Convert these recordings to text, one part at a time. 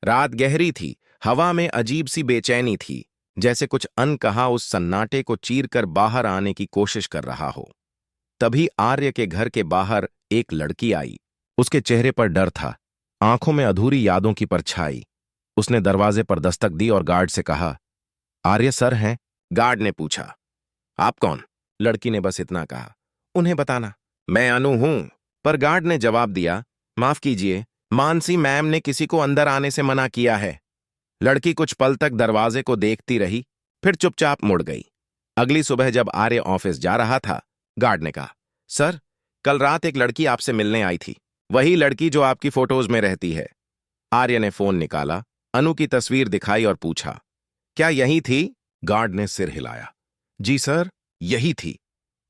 रात गहरी थी। हवा में अजीब सी बेचैनी थी, जैसे कुछ अनकहा उस सन्नाटे को चीरकर बाहर आने की कोशिश कर रहा हो। तभी आर्य के घर के बाहर एक लड़की आई। उसके चेहरे पर डर था, आंखों में अधूरी यादों की परछाई। उसने दरवाजे पर दस्तक दी और गार्ड से कहा, आर्य सर हैं? गार्ड ने पूछा, आप कौन? लड़की ने बस इतना कहा, उन्हें बताना, मैं अनु हूं। पर गार्ड ने जवाब दिया, माफ कीजिए, मानसी मैम ने किसी को अंदर आने से मना किया है। लड़की कुछ पल तक दरवाजे को देखती रही, फिर चुपचाप मुड़ गई। अगली सुबह जब आर्य ऑफिस जा रहा था, गार्ड ने कहा, सर, कल रात एक लड़की आपसे मिलने आई थी, वही लड़की जो आपकी फोटोज में रहती है। आर्य ने फोन निकाला, अनु की तस्वीर दिखाई और पूछा, क्या यही थी? गार्ड ने सिर हिलाया, जी सर, यही थी।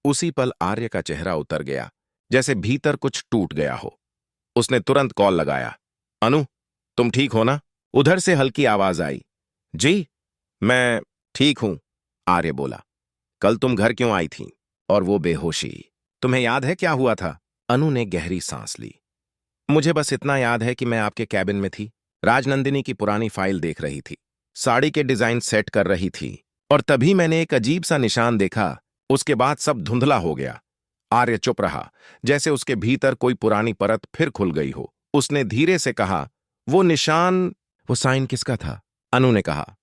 उसी पल आर्य का चेहरा उतर गया, जैसे भीतर कुछ टूट गया हो। उसने तुरंत कॉल लगाया, अनु, तुम ठीक हो ना? उधर से हल्की आवाज आई, जी मैं ठीक हूं, आर्य बोला। कल तुम घर क्यों आई थी? और वो बेहोशी, तुम्हें याद है क्या हुआ था? अनु ने गहरी सांस ली। मुझे बस इतना याद है कि मैं आपके कैबिन में थी, राजनंदिनी की पुरानी फाइल देख रही थी, साड़ी के डिजाइन सेट कर रही थी, और तभी मैंने एक अजीब सा निशान देखा। उसके बाद सब धुंधला हो गया। आर्य चुप रहा, जैसे उसके भीतर कोई पुरानी परत फिर खुल गई हो। उसने धीरे से कहा, वो निशान, वो साइन किसका था? अनु ने कहा,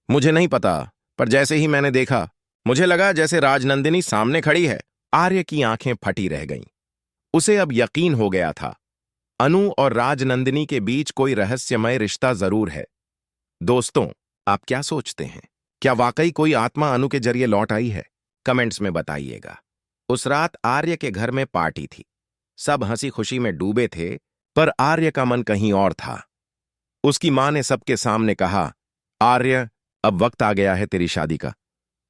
मुझे नहीं पता, पर जैसे ही मैंने देखा, मुझे लगा जैसे राजनंदिनी सामने खड़ी है। आर्य की आंखें फटी रह गईं। उसे अब यकीन हो गया था, अनु और राजनंदिनी के बीच कोई रहस्यमय रिश्ता जरूर है। दोस्तों, आप क्या सोचते हैं? क्या वाकई कोई आत्मा अनु के जरिए लौट आई है? कमेंट्स में बताइएगा। उस रात आर्य के घर में पार्टी थी। सब हंसी खुशी में डूबे थे, पर आर्य का मन कहीं और था। उसकी मां ने सबके सामने कहा, आर्य, अब वक्त आ गया है तेरी शादी का।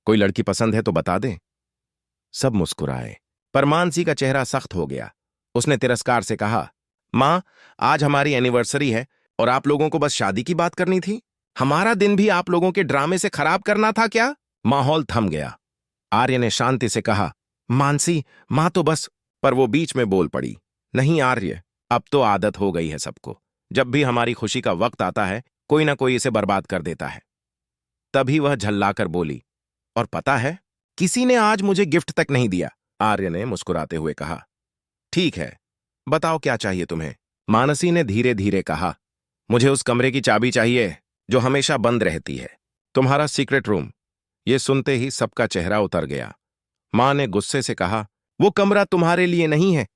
कोई लड़की पसंद है तो बता दे। सब मुस्कुराए, पर मानसी का चेहरा सख्त हो गया। उसने तिरस्कार से कहा, मां, आज हमारी एनिवर्सरी है और आप लोगों को बस शादी की बात करनी थी? हमारा दिन भी आप लोगों के ड्रामे से खराब करना था क्या? माहौल थम गया। आर्य ने शांति से कहा, मानसी, मां तो बस। पर वो बीच में बोल पड़ी, नहीं आर्य, अब तो आदत हो गई है सबको। जब भी हमारी खुशी का वक्त आता है, कोई ना कोई इसे बर्बाद कर देता है। तभी वह झल्लाकर बोली, और पता है, किसी ने आज मुझे गिफ्ट तक नहीं दिया। आर्य ने मुस्कुराते हुए कहा, ठीक है, बताओ क्या चाहिए तुम्हें? मानसी ने धीरे धीरे कहा, मुझे उस कमरे की चाबी चाहिए जो हमेशा बंद रहती है, तुम्हारा सीक्रेट रूम। ये सुनते ही सबका चेहरा उतर गया। मां ने गुस्से से कहा, वो कमरा तुम्हारे लिए नहीं है।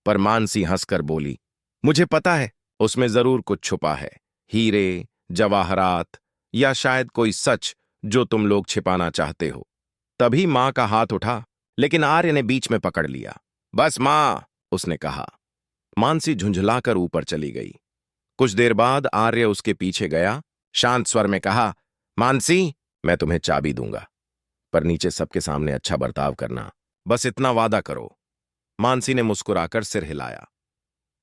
पर मानसी हंसकर बोली, मुझे पता है, उसमें जरूर कुछ छुपा है, हीरे, जवाहरात, या शायद कोई सच जो तुम लोग छिपाना चाहते हो। तभी मां का हाथ उठा, लेकिन आर्य ने बीच में पकड़ लिया। बस मां, उसने कहा। मानसी झुंझलाकर ऊपर चली गई। कुछ देर बाद आर्य उसके पीछे गया, शांत स्वर में कहा, मानसी, मैं तुम्हें चाबी दूंगा, पर नीचे सबके सामने अच्छा बर्ताव करना, बस इतना वादा करो। मानसी ने मुस्कुराकर सिर हिलाया।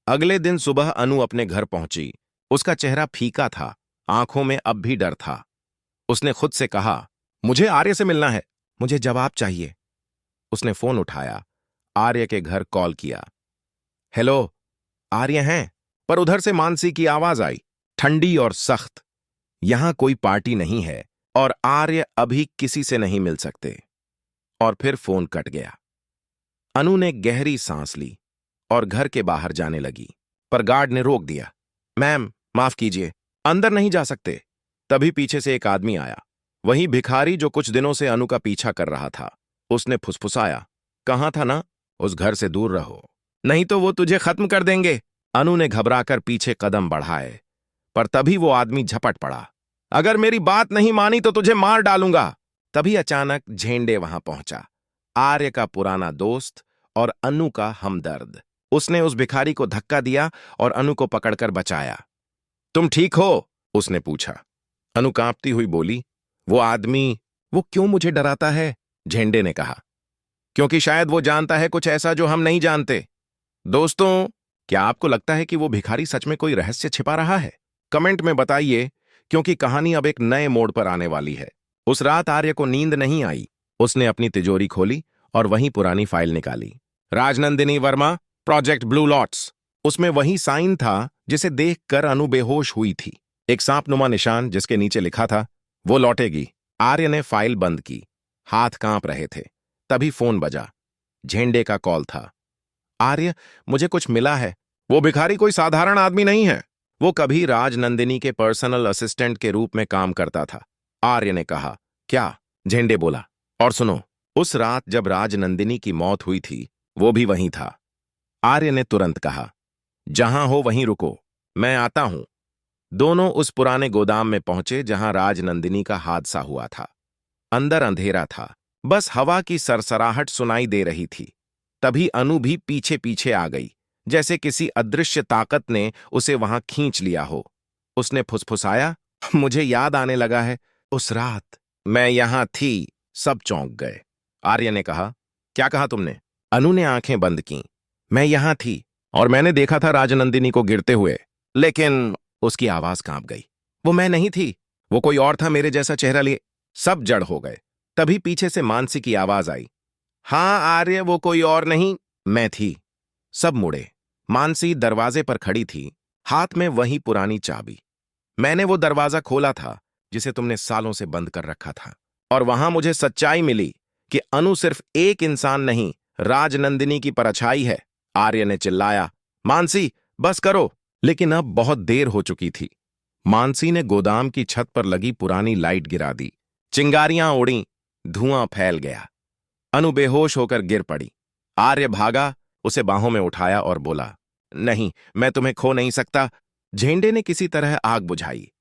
अगले दिन सुबह अनु अपने घर पहुंची। उसका चेहरा फीका था, आंखों में अब भी डर था। उसने खुद से कहा, मुझे आर्य से मिलना है, मुझे जवाब चाहिए। उसने फोन उठाया, आर्य के घर कॉल किया। हेलो, आर्य हैं? पर उधर से मानसी की आवाज आई, ठंडी और सख्त, यहां कोई पार्टी नहीं है और आर्य अभी किसी से नहीं मिल सकते। और फिर फोन कट गया। अनु ने गहरी सांस ली और घर के बाहर जाने लगी, पर गार्ड ने रोक दिया। मैम, माफ कीजिए, अंदर नहीं जा सकते। तभी पीछे से एक आदमी आया, वही भिखारी जो कुछ दिनों से अनु का पीछा कर रहा था। उसने फुसफुसाया, कहा था ना, उस घर से दूर रहो, नहीं तो वो तुझे खत्म कर देंगे। अनु ने घबराकर पीछे कदम बढ़ाए, पर तभी वो आदमी झपट पड़ा, अगर मेरी बात नहीं मानी तो तुझे मार डालूंगा। तभी अचानक झेंडे वहां पहुंचा, आर्य का पुराना दोस्त और अनु का हमदर्द। उसने उस भिखारी को धक्का दिया और अनु को पकड़कर बचाया। तुम ठीक हो? उसने पूछा। अनु कांपती हुई बोली, वो आदमी, वो क्यों मुझे डराता है? झेंडे ने कहा, क्योंकि शायद वो जानता है कुछ ऐसा जो हम नहीं जानते। दोस्तों, क्या आपको लगता है कि वो भिखारी सच में कोई रहस्य छिपा रहा है? कमेंट में बताइए, क्योंकि कहानी अब एक नए मोड़ पर आने वाली है। उस रात आर्य को नींद नहीं आई। उसने अपनी तिजोरी खोली और वहीं पुरानी फाइल निकाली। Rajnandini Verma, project blue lots. उसमें वही साइन था जिसे देखकर अनु बेहोश हुई थी। एक सांपनुमा निशान जिसके नीचे लिखा था, वो लौटेगी। आर्य ने फाइल बंद की। हाथ कांप रहे थे। तभी फोन बजा। झेंडे का कॉल था। आर्य, मुझे कुछ मिला है। वो भिखारी कोई साधारण आदमी नहीं है। वो कभी राजनंदिनी के पर्सनल असिस्टेंट के रूप में काम करता था। आर्य ने कहा। क्या? झेंडे बोला। और सुनो, उस रात जब राजनंदिनी की मौत हुई थी, वो भी वहीं था। आर्य ने तुरंत कहा। जहां हो वहीं रुको, मैं आता हूं। दोनों उस पुराने गोदाम में पहुंचे जहां राजनंदिनी का हादसा हुआ था। अंदर अंधेरा था। बस हवा की सरसराहट सुनाई दे रही थी। तभी अनु भी पीछे पीछे आ गई, जैसे किसी अदृश्य ताकत ने उसे वहां खींच लिया हो। उसने फुसफुसाया, मुझे याद आने लगा है, उस रात मैं यहां थी। सब चौंक गए। आर्य ने कहा। क्या कहा तुमने? अनु ने आंखें बंद कीं। मैं यहां थी और मैंने देखा था राजनंदिनी को गिरते हुए, लेकिन उसकी आवाज कांप गई। वो मैं नहीं थी, वो कोई और था मेरे जैसा चेहरा लिए। सब जड़ हो गए। तभी पीछे से मानसी की आवाज आई। हां आर्य, वो कोई और नहीं, मैं थी। सब मुड़े। मानसी दरवाजे पर खड़ी थी, हाथ में वही पुरानी चाबी। मैंने वो दरवाजा खोला था जिसे तुमने सालों से बंद कर रखा था, और वहां मुझे सच्चाई मिली कि अनु सिर्फ एक इंसान नहीं, राजनंदिनी की परछाई है। आर्य ने चिल्लाया। मानसी, बस करो। लेकिन अब बहुत देर हो चुकी थी। मानसी ने गोदाम की छत पर लगी पुरानी लाइट गिरा दी। चिंगारियां उड़ी, धुआं फैल गया। अनु बेहोश होकर गिर पड़ी। आर्य भागा, उसे बाहों में उठाया और बोला, नहीं, मैं तुम्हें खो नहीं सकता। झेंडे ने किसी तरह आग बुझाई।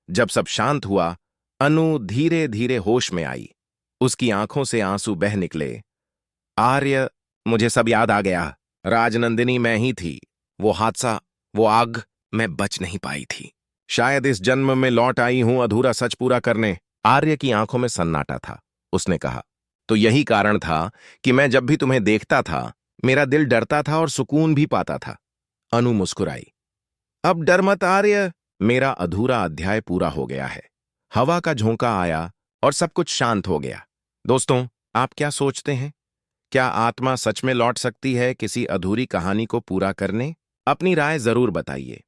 जब सब शांत हुआ, अनु धीरे धीरे होश में आई। उसकी आंखों से आंसू बह निकले। आर्य, मुझे सब याद आ गया। राजनंदिनी मैं ही थी। वो हादसा, वो आग, मैं बच नहीं पाई थी। शायद इस जन्म में लौट आई हूं अधूरा सच पूरा करने। आर्य की आंखों में सन्नाटा था। उसने कहा, तो यही कारण था कि मैं जब भी तुम्हें देखता था, मेरा दिल डरता था और सुकून भी पाता था। अनु मुस्कुराई। अब डर मत आर्य, मेरा अधूरा अध्याय पूरा हो गया है। हवा का झोंका आया और सब कुछ शांत हो गया। दोस्तों, आप क्या सोचते हैं? क्या आत्मा सच में लौट सकती है किसी अधूरी कहानी को पूरा करने? अपनी राय जरूर बताइए।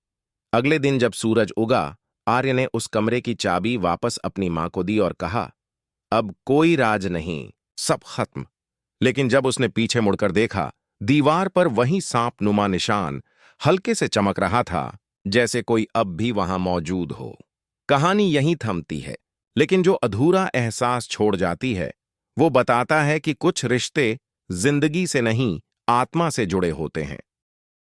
अगले दिन जब सूरज उगा, आर्य ने उस कमरे की चाबी वापस अपनी मां को दी और कहा, अब कोई राज नहीं, सब खत्म। लेकिन जब उसने पीछे मुड़कर देखा, दीवार पर वही सांपनुमा निशान हल्के से चमक रहा था, जैसे कोई अब भी वहां मौजूद हो। कहानी यहीं थमती है, लेकिन जो अधूरा एहसास छोड़ जाती है, वो बताता है कि कुछ रिश्ते जिंदगी से नहीं, आत्मा से जुड़े होते हैं।